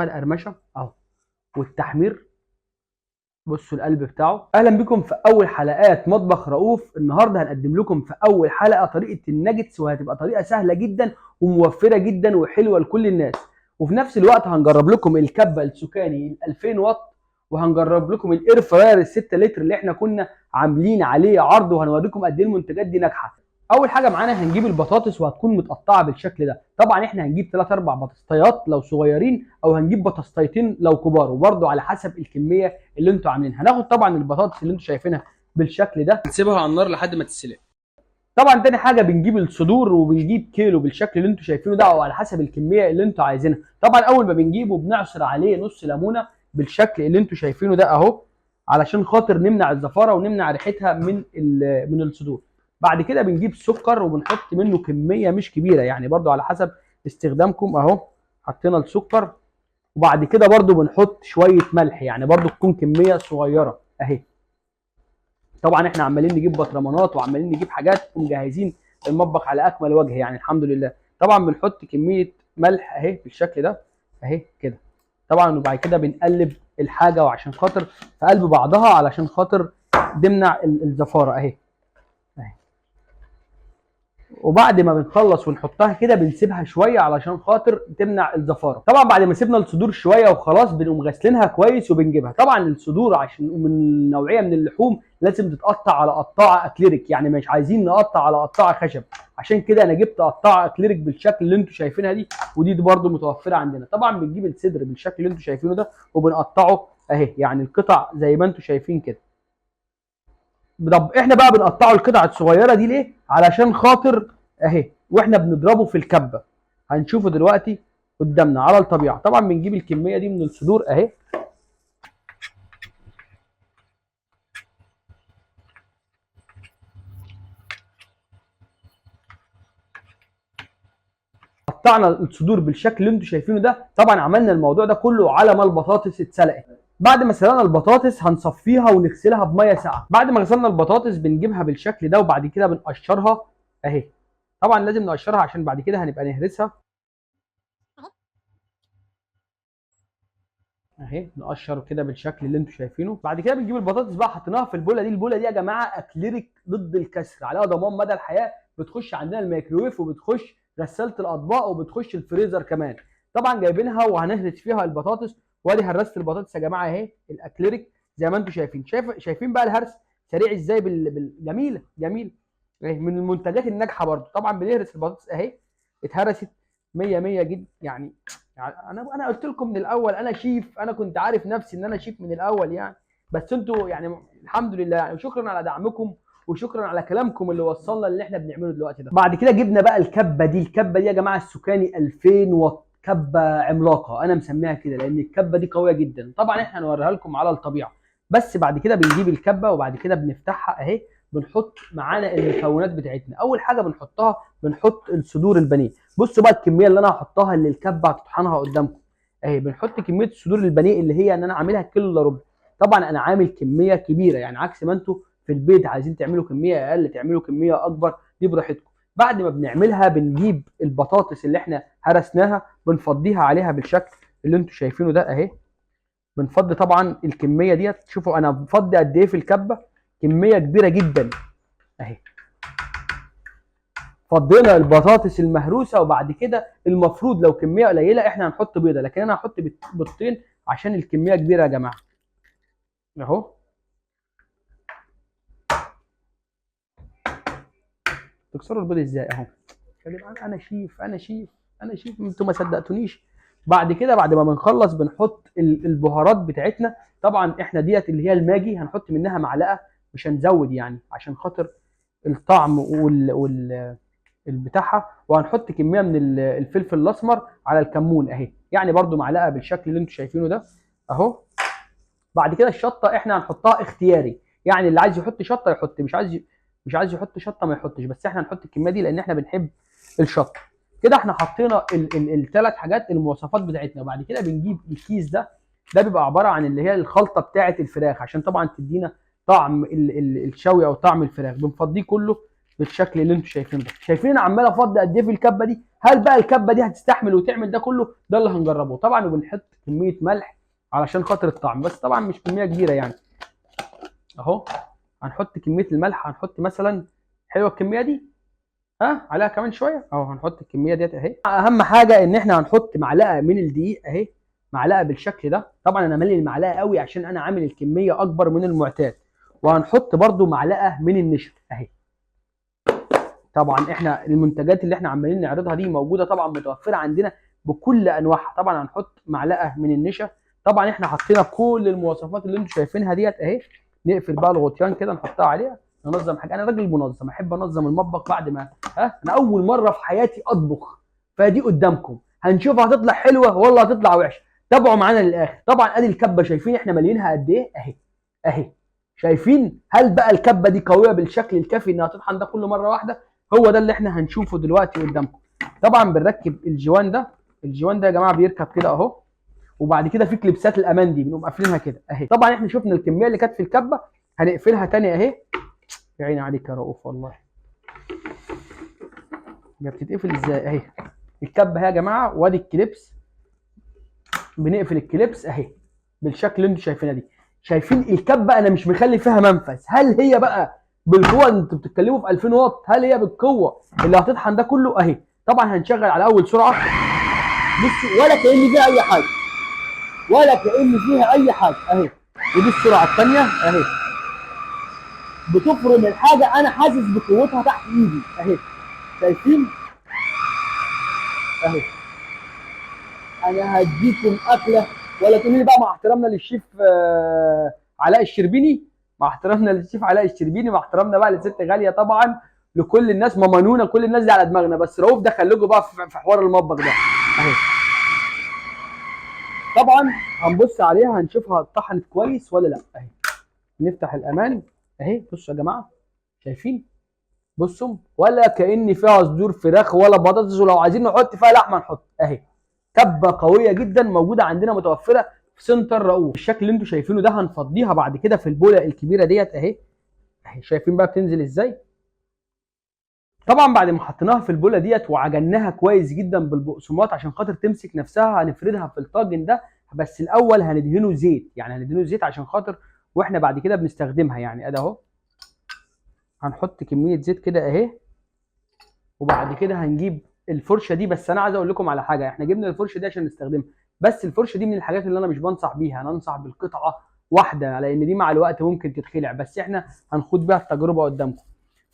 القرمشه اهو، والتحمير. بصوا القلب بتاعه. اهلا بكم في اول حلقات مطبخ رؤوف. النهارده هنقدم لكم في اول حلقه طريقه الناجتس، وهتبقى طريقه سهله جدا وموفره جدا وحلوه لكل الناس. وفي نفس الوقت هنجرب لكم الكبه السكاني ال 2000 واط، وهنجرب لكم الاير فراير ال 6 لتر اللي احنا كنا عاملين عليه عرض، وهنوريكم قد ايه المنتجات دي ناجحه. اول حاجه معانا هنجيب البطاطس، وهتكون متقطعه بالشكل ده. طبعا احنا هنجيب 3 4 بطاطسيات لو صغيرين، او هنجيب بطاطستين لو كبار، وبرده على حسب الكميه اللي انتوا عاملينها. هناخد طبعا البطاطس اللي انتوا شايفينها بالشكل ده، نسيبها على النار لحد ما تتسلق. طبعا تاني حاجه بنجيب الصدور، وبنجيب كيلو بالشكل اللي انتوا شايفينه ده، او على حسب الكميه اللي انتوا عايزينها. طبعا اول ما بنجيبه بنعصر عليه نص ليمونه بالشكل اللي انتوا شايفينه ده اهو، علشان خاطر نمنع الزفاره ونمنع ريحتها من الصدور. بعد كده بنجيب سكر وبنحط منه كميه مش كبيره، يعني برضو على حسب استخدامكم اهو. حطينا السكر، وبعد كده برضو بنحط شويه ملح، يعني برضو تكون كميه صغيره اهي. طبعا احنا عمالين نجيب بطرمانات وعمالين نجيب حاجات ومجهزين المطبخ على اكمل وجه، يعني الحمد لله. طبعا بنحط كميه ملح اهي بالشكل ده اهي كده. طبعا وبعد كده بنقلب الحاجه، وعشان خاطر في قلب بعضها، علشان خاطر تمنع الزفاره اهي. وبعد ما بنخلص ونحطها كده بنسيبها شويه علشان خاطر تمنع الزفاره. طبعا بعد ما سيبنا الصدور شويه وخلاص بنقوم غاسلينها كويس وبنجيبها. طبعا الصدور عشان من نوعيه من اللحوم لازم تتقطع على قطاعه اكليريك، يعني مش عايزين نقطع على قطاعه خشب. عشان كده انا جبت قطاعه اكليريك بالشكل اللي انتم شايفينها دي، ودي برده متوفره عندنا. طبعا بنجيب الصدر بالشكل اللي انتم شايفينه ده وبنقطعه اهي، يعني القطع زي ما انتم شايفين كده. طب احنا بقى بنقطعه القطع الصغيره دي ليه؟ علشان خاطر اهي واحنا بنضربه في الكبه، هنشوفه دلوقتي قدامنا على الطبيعه. طبعا بنجيب الكميه دي من الصدور اهي، قطعنا الصدور بالشكل اللي انتم شايفينه ده. طبعا عملنا الموضوع ده كله على ما البطاطس اتسلقت. بعد ما سلقنا البطاطس هنصفيها ونغسلها بميه ساقعه. بعد ما غسلنا البطاطس بنجيبها بالشكل ده، وبعد كده بنقشرها اهي. طبعا لازم نقشرها عشان بعد كده هنبقى نهرسها اهي. نقشر كده بالشكل اللي انتم شايفينه. بعد كده بنجيب البطاطس بقى، حطيناها في البوله دي. البوله دي يا جماعه اكليريك ضد الكسر، عليها ضمان مدى الحياه. بتخش عندنا الميكروويف، وبتخش غساله الاطباق، وبتخش الفريزر كمان. طبعا جايبينها وهنهرس فيها البطاطس. وادي هرسه البطاطس يا جماعه اهي الاكليريك زي ما انتم شايفين. شايفين بقى الهرس سريع ازاي جميله جميل. من المنتجات الناجحه برضو. طبعا بنهرس البطاطس اهي، اتهرست 100 100 جدا يعني انا قلت لكم من الاول انا شيف، انا كنت عارف نفسي ان انا شيف من الاول يعني. بس انتوا يعني الحمد لله يعني. وشكرا على دعمكم، وشكرا على كلامكم اللي وصلنا اللي احنا بنعمله دلوقتي ده. بعد كده جبنا بقى الكبه دي. الكبه دي يا جماعه السكاني 2000 واط، كبه عملاقه انا مسميها كده لان الكبه دي قويه جدا. طبعا احنا هنوريها لكم على الطبيعه. بس بعد كده بنجيب الكبه، وبعد كده بنفتحها اهي. بنحط معانا المكونات بتاعتنا. اول حاجه بنحطها بنحط الصدور البانيه. بصوا بقى الكميه اللي انا هحطها اللي الكبه هتطحنها قدامكم اهي. بنحط كميه صدور البانيه اللي هي ان انا عاملها كيلو الا ربع. طبعا انا عامل كميه كبيره، يعني عكس ما انتم في البيت عايزين تعملوا كميه اقل تعملوا كميه اكبر، دي براحتكم. بعد ما بنعملها بنجيب البطاطس اللي احنا هرسناها بنفضيها عليها بالشكل اللي انتم شايفينه ده اهي. بنفضي طبعا الكميه ديت. شوفوا انا بفضي قد ايه في الكبه، كميه كبيره جدا اهي. فضينا البطاطس المهروسه، وبعد كده المفروض لو كميه قليله احنا هنحط بيضه، لكن انا هحط بيضتين عشان الكميه كبيره يا جماعه اهو. تكسروا البيض ازاي اهو يا جدعان؟ انا شيف انا شيف انا شيف، انتوا ما صدقتونيش. بعد كده بعد ما بنخلص بنحط البهارات بتاعتنا. طبعا احنا ديت اللي هي الماجي هنحط منها معلقه، مش هنزود يعني عشان خاطر الطعم بتاعها. وهنحط كميه من الفلفل الاسمر على الكمون اهي، يعني برده معلقه بالشكل اللي انتم شايفينه ده اهو. بعد كده الشطه احنا هنحطها اختياري، يعني اللي عايز يحط شطه يحط، مش عايز يحط شطه ما يحطش. بس احنا هنحط الكميه دي لان احنا بنحب الشطه. كده احنا حطينا الثلاث حاجات المواصفات بتاعتنا. وبعد كده بنجيب الكيس ده. ده بيبقى عباره عن اللي هي الخلطه بتاعه الفراخ، عشان طبعا تدينا طعم الشوي او طعم الفراخ. بنفضيه كله بالشكل اللي انتم شايفينه ده. شايفين انا عمال افضي قد ايه في الكبه دي؟ هل بقى الكبه دي هتستحمل وتعمل ده كله؟ ده اللي هنجربه طبعا. وبنحط كميه ملح علشان خاطر الطعم، بس طبعا مش كميه كبيره يعني. اهو هنحط كميه الملح، هنحط مثلا، حلوه الكميه دي، ها عليها كمان شويه اهو. هنحط الكميه ديت اهي. اهم حاجه ان احنا هنحط معلقه من الدقيق اهي، معلقه بالشكل ده. طبعا انا مالي المعلقه قوي عشان انا عامل الكميه اكبر من المعتاد. وهنحط برده معلقه من النشا اهي. طبعا احنا المنتجات اللي احنا عمالين نعرضها دي موجوده طبعا، متوفره عندنا بكل انواعها. طبعا هنحط معلقه من النشا. طبعا احنا حطينا كل المواصفات اللي انتم شايفينها ديت اهي. نقفل بقى الغطيان كده، نحطها عليها، ننظم حاجه. انا راجل منظم، احب انظم المطبخ بعد ما انا اول مره في حياتي اطبخ، فدي قدامكم هنشوف هتطلع حلوه ولا هتطلع وحشه. تابعوا معانا للاخر. طبعا ادي الكبه، شايفين احنا مالينها قد ايه اهي اهي. شايفين؟ هل بقى الكبه دي قويه بالشكل الكافي انها تطحن ده كله مره واحده؟ هو ده اللي احنا هنشوفه دلوقتي قدامكم. طبعا بنركب الجوان ده. الجوان ده يا جماعه بيركب كده اهو. وبعد كده في كليبسات الامان دي بنقوم قافلينها كده اهي. طبعا احنا شفنا الكميه اللي كانت في الكبه، هنقفلها تاني اهي. يا عيني عليك يا رؤوف والله. هي بتتقفل ازاي اهي الكبه اهي يا جماعه. وادي الكليبس، بنقفل الكليبس اهي بالشكل اللي انتم شايفينها دي. شايفين الكبه انا مش مخلي فيها منفذ. هل هي بقى بالقوه اللي انتوا بتتكلموا في 2000 واط؟ هل هي بالقوه اللي هتطحن ده كله اهي؟ طبعا هنشغل على اول سرعه. بصوا، ولا كأن فيها اي حاجه، ولا كأن فيها اي حاجه اهي. ودي السرعه الثانيه اهي. بتفرم الحاجه، انا حاسس بقوتها تحت ايدي اهي. شايفين اهي؟ انا هديكم اكله. ولا تقولي لي بقى مع احترامنا للشيف علاء الشربيني، مع احترامنا للشيف علاء الشربيني، مع احترامنا بقى لست غاليه طبعا، لكل الناس، ماما نونا، كل الناس دي على دماغنا. بس رؤوف ده خليكم بقى في حوار المطبخ ده اهي. طبعا هنبص عليها هنشوفها اتطحنت كويس ولا لا اهي. نفتح الامان اهي. بصوا يا جماعه، شايفين؟ بصوا، ولا كأن فيها صدور فراخ ولا بطاطس. ولو عايزين نحط فيها لحمه نحط اهي. كبه قويه جدا موجوده عندنا متوفره في سنتر رؤوف. الشكل اللي انتم شايفينه ده هنفضيها بعد كده في البوله الكبيره ديت اهي. اهي شايفين بقى بتنزل ازاي؟ طبعا بعد ما حطيناها في البوله ديت وعجناها كويس جدا بالبقسماط عشان خاطر تمسك نفسها، هنفردها في الطاجن ده. بس الاول هندهنه زيت، يعني هندهنه زيت عشان خاطر واحنا بعد كده بنستخدمها يعني. ادي اهو، هنحط كميه زيت كده اهي. وبعد كده هنجيب الفرشه دي. بس انا عايز اقول لكم على حاجه، احنا جبنا الفرشه دي عشان نستخدمها، بس الفرشه دي من الحاجات اللي انا مش بنصح بيها. انا انصح بالقطعه واحده، لان دي مع الوقت ممكن تتخلع. بس احنا هنخوض بيها التجربه قدامكم.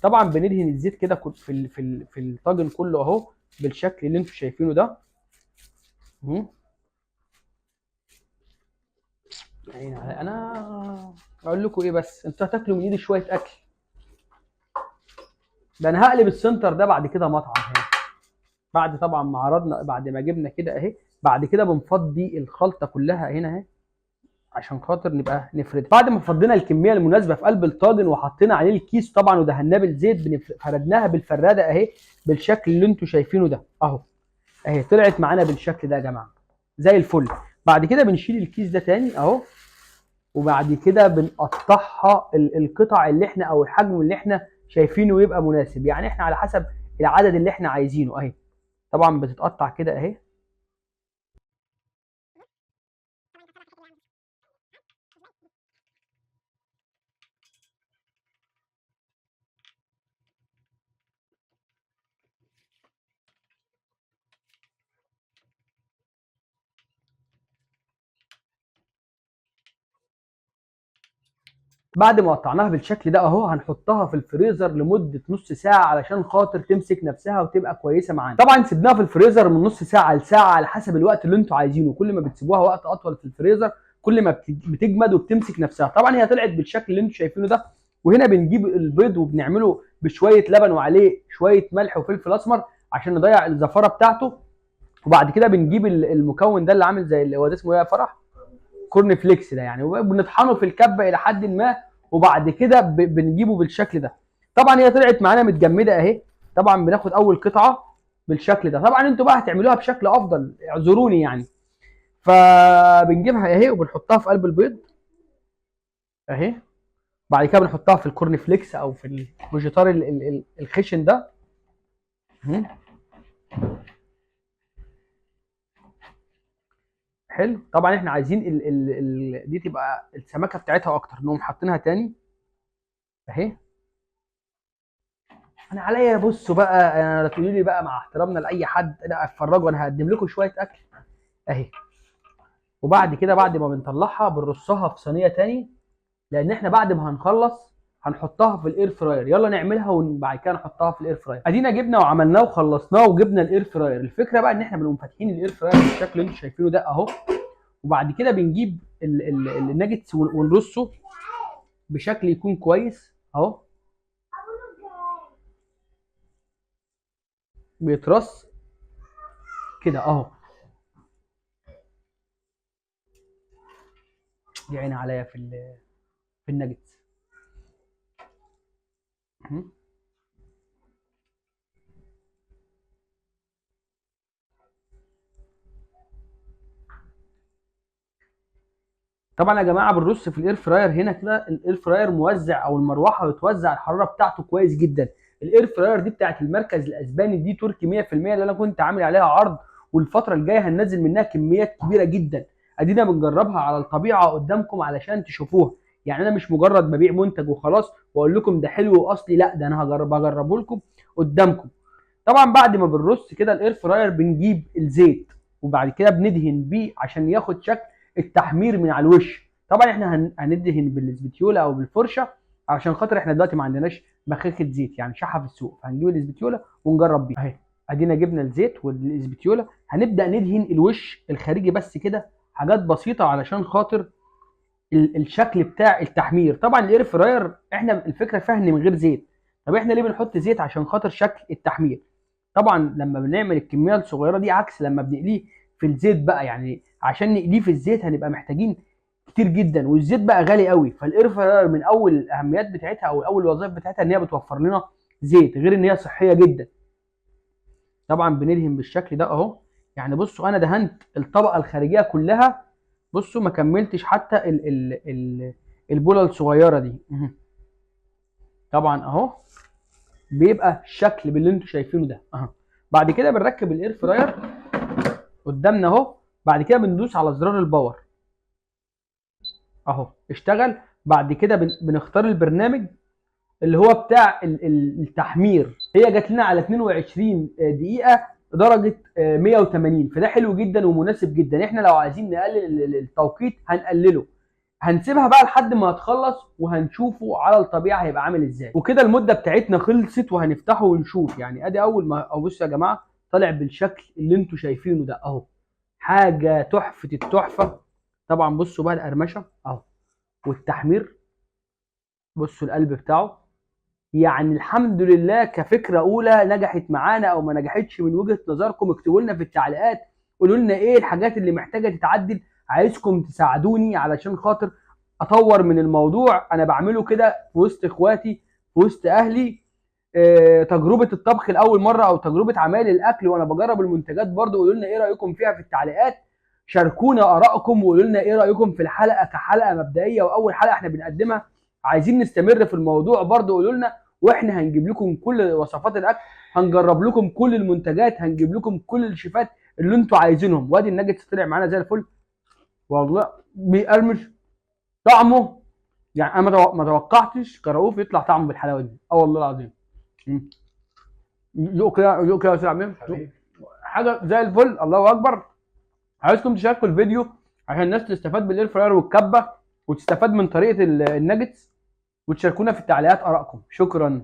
طبعا بندهن الزيت كده في الطاجن كله اهو بالشكل اللي انتم شايفينه ده. يعني انا اقول لكم ايه، بس انتوا هتاكلوا من ايدي شويه اكل. ده انا هقلب السنتر ده بعد كده مطعم هنا. بعد طبعا ما عرضنا، بعد ما جبنا كده اهي، بعد كده بنفضي الخلطه كلها هنا اهي عشان خاطر نبقى نفرد. بعد ما فضينا الكميه المناسبه في قلب الطاجن وحطينا عليه الكيس طبعا ودهناه بالزيت، فردناها بالفراده اهي بالشكل اللي انتم شايفينه ده اهو. اهي طلعت معانا بالشكل ده يا جماعه زي الفل. بعد كده بنشيل الكيس ده تاني اهو. وبعد كده بنقطعها القطع اللي احنا او الحجم اللي احنا شايفينه يبقى مناسب. يعني احنا على حسب العدد اللي احنا عايزينه اهي. طبعا بتتقطع كده اهي. بعد ما قطعناها بالشكل ده اهو، هنحطها في الفريزر لمده نص ساعه علشان خاطر تمسك نفسها وتبقى كويسه معانا. طبعا سيبناها في الفريزر من نص ساعه لساعه على حسب الوقت اللي انتوا عايزينه. كل ما بتسيبوها وقت اطول في الفريزر كل ما بتجمد وبتمسك نفسها. طبعا هي طلعت بالشكل اللي انتوا شايفينه ده. وهنا بنجيب البيض وبنعمله بشويه لبن وعليه شويه ملح وفلفل اسمر عشان نضيع الزفاره بتاعته. وبعد كده بنجيب المكون ده اللي عامل زي اللي هو ده اسمه ايه يا فرح؟ كورن فليكس ده يعني. وبنطحنه في الكبه الى حد ما. وبعد كده بنجيبه بالشكل ده. طبعا هي طلعت معانا متجمده اهي. طبعا بناخد اول قطعه بالشكل ده. طبعا انتوا بقى هتعملوها بشكل افضل، اعذروني يعني. فبنجيبها اهي وبنحطها في قلب البيض اهي. بعد كده بنحطها في الكورن فليكس او في الفيجيتار الخشن ده. حلو. طبعا احنا عايزين دي تبقى السمكه بتاعتها اكتر، نقوم حاطينها تاني اهي. انا عليا بصوا بقى، انا تقولي لي بقى مع احترامنا لاي حد، لا اتفرجوا انا هقدم لكم شويه اكل اهي. وبعد كده بعد ما بنطلعها بنرصها في صينيه تاني، لان احنا بعد ما هنخلص هنحطها في الاير فراير. يلا نعملها وبعد كده نحطها في الاير فراير. ادينا جبنا وعملناه وخلصناه وجبنا الاير فراير. الفكره بقى ان احنا بنقوم فاتحين الاير فراير بالشكل اللي انتم شايفينه ده اهو، وبعد كده بنجيب الناجتس ونرصه بشكل يكون كويس اهو، بيترص كده اهو. دي عين عليا في الناجتس. طبعا يا جماعه بنرص في الاير فراير هنا كده، الاير فراير موزع او المروحه بتوزع الحراره بتاعته كويس جدا. الاير فراير دي بتاعت المركز الاسباني، دي تركي 100%، اللي انا كنت عامل عليها عرض، والفتره الجايه هننزل منها كميات كبيره جدا. ادينا بنجربها على الطبيعه قدامكم علشان تشوفوها. يعني انا مش مجرد ببيع منتج وخلاص واقول لكم ده حلو واصلي، لا ده انا هجربه لكم قدامكم. طبعا بعد ما بنرص كده الاير فراير بنجيب الزيت، وبعد كده بندهن بيه عشان ياخد شكل التحمير من على الوش. طبعا احنا هندهن بالسبتيولا او بالفرشه، علشان خاطر احنا دلوقتي ما عندناش بخاخه زيت يعني شحه في السوق، فهنجيب السبتيولا ونجرب بيها اهي. ادينا جبنا الزيت والسبتيولا، هنبدا ندهن الوش الخارجي بس كده، حاجات بسيطه علشان خاطر الشكل بتاع التحمير. طبعا الاير فراير احنا الفكره فيها ان من غير زيت. طب احنا ليه بنحط زيت؟ عشان خاطر شكل التحمير. طبعا لما بنعمل الكميه الصغيره دي عكس لما بنقليه في الزيت بقى، يعني عشان نقليه في الزيت هنبقى محتاجين كتير جدا، والزيت بقى غالي قوي. فالاير فراير من اول الاهميات بتاعتها او اول الوظائف بتاعتها ان هي بتوفر لنا زيت، غير ان هي صحيه جدا. طبعا بندهن بالشكل ده اهو. يعني بصوا انا دهنت الطبقه الخارجيه كلها، بصوا ما كملتش حتى البوله الصغيره دي. طبعا اهو بيبقى الشكل باللي انتم شايفينه ده اهو. بعد كده بنركب الاير فراير قدامنا اهو، بعد كده بندوس على زرار الباور اهو اشتغل. بعد كده بنختار البرنامج اللي هو بتاع التحمير. هي جات لنا على 22 دقيقه درجه 180، فده حلو جدا ومناسب جدا. احنا لو عايزين نقلل التوقيت هنقلله، هنسيبها بقى لحد ما هتخلص وهنشوفه على الطبيعه هيبقى عامل ازاي. وكده المده بتاعتنا خلصت وهنفتحه ونشوف. يعني ادي اول ما بصوا يا جماعه طالع بالشكل اللي انتم شايفينه ده اهو، حاجه تحفه التحفه. طبعا بصوا بقى القرمشه اهو والتحمير، بصوا القلب بتاعه. يعني الحمد لله كفكره اولى نجحت معانا او ما نجحتش من وجهه نظركم. اكتبوا لنا في التعليقات، قولوا لنا ايه الحاجات اللي محتاجه تتعدل، عايزكم تساعدوني علشان خاطر اطور من الموضوع. انا بعمله كده في وسط اخواتي، في وسط اهلي. تجربه الطبخ لاول مره او تجربه عمل الاكل وانا بجرب المنتجات برضو. قولوا لنا ايه رايكم فيها في التعليقات، شاركونا ارائكم وقولوا لنا ايه رايكم في الحلقه كحلقه مبدئيه واول حلقه احنا بنقدمها. عايزين نستمر في الموضوع برضو قولوا لنا، واحنا هنجيب لكم كل وصفات الاكل، هنجرب لكم كل المنتجات، هنجيب لكم كل الشيفات اللي انتوا عايزينهم. وادي الناجتس طلع معانا زي الفل والله، بيقرمش طعمه. يعني انا ما توقعتش كرؤوف يطلع طعمه بالحلاوه دي، اه والله العظيم. ذوق كده ذوق كده يا استاذ عماد، حاجه زي الفل، الله اكبر. عايزكم تشاركوا الفيديو عشان الناس تستفاد بالاير فراير والكبه، وتستفاد من طريقه الناجتس، وتشاركونا في التعليقات ارائكم. شكرا.